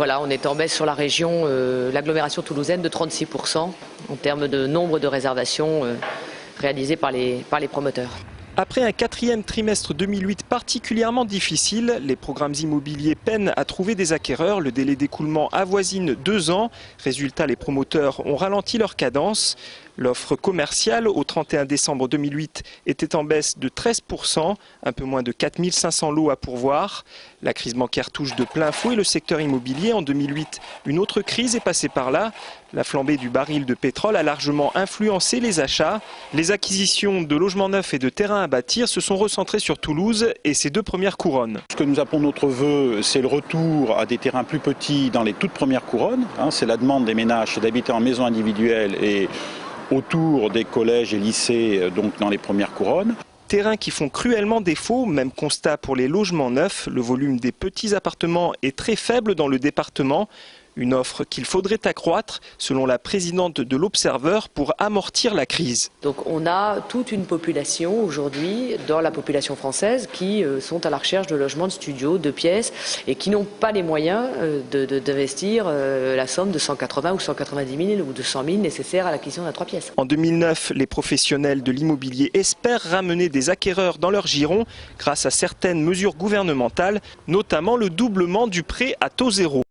voilà, on est en baisse sur la région, l'agglomération toulousaine de 36% en termes de nombre de réservations réalisées par les promoteurs. Après un quatrième trimestre 2008 particulièrement difficile, les programmes immobiliers peinent à trouver des acquéreurs. Le délai d'écoulement avoisine 2 ans. Résultat, les promoteurs ont ralenti leur cadence. L'offre commerciale au 31 décembre 2008 était en baisse de 13%, un peu moins de 4500 lots à pourvoir. La crise bancaire touche de plein fouet le secteur immobilier. En 2008, une autre crise est passée par là. La flambée du baril de pétrole a largement influencé les achats. Les acquisitions de logements neufs et de terrains à bâtir se sont recentrées sur Toulouse et ses 2 premières couronnes. Ce que nous appelons notre vœu, c'est le retour à des terrains plus petits dans les toutes premières couronnes. C'est la demande des ménages, c'est d'habiter en maison individuelle et autour des collèges et lycées, donc dans les premières couronnes. Terrains qui font cruellement défaut, même constat pour les logements neufs. Le volume des petits appartements est très faible dans le département. Une offre qu'il faudrait accroître, selon la présidente de l'Observeur, pour amortir la crise. Donc on a toute une population aujourd'hui, dans la population française, qui sont à la recherche de logements de studio, de pièces, et qui n'ont pas les moyens d'investir la somme de 180 ou 190 000 ou de 100 000 nécessaires à l'acquisition d'un 3 pièces. En 2009, les professionnels de l'immobilier espèrent ramener des acquéreurs dans leur giron grâce à certaines mesures gouvernementales, notamment le doublement du prêt à taux zéro.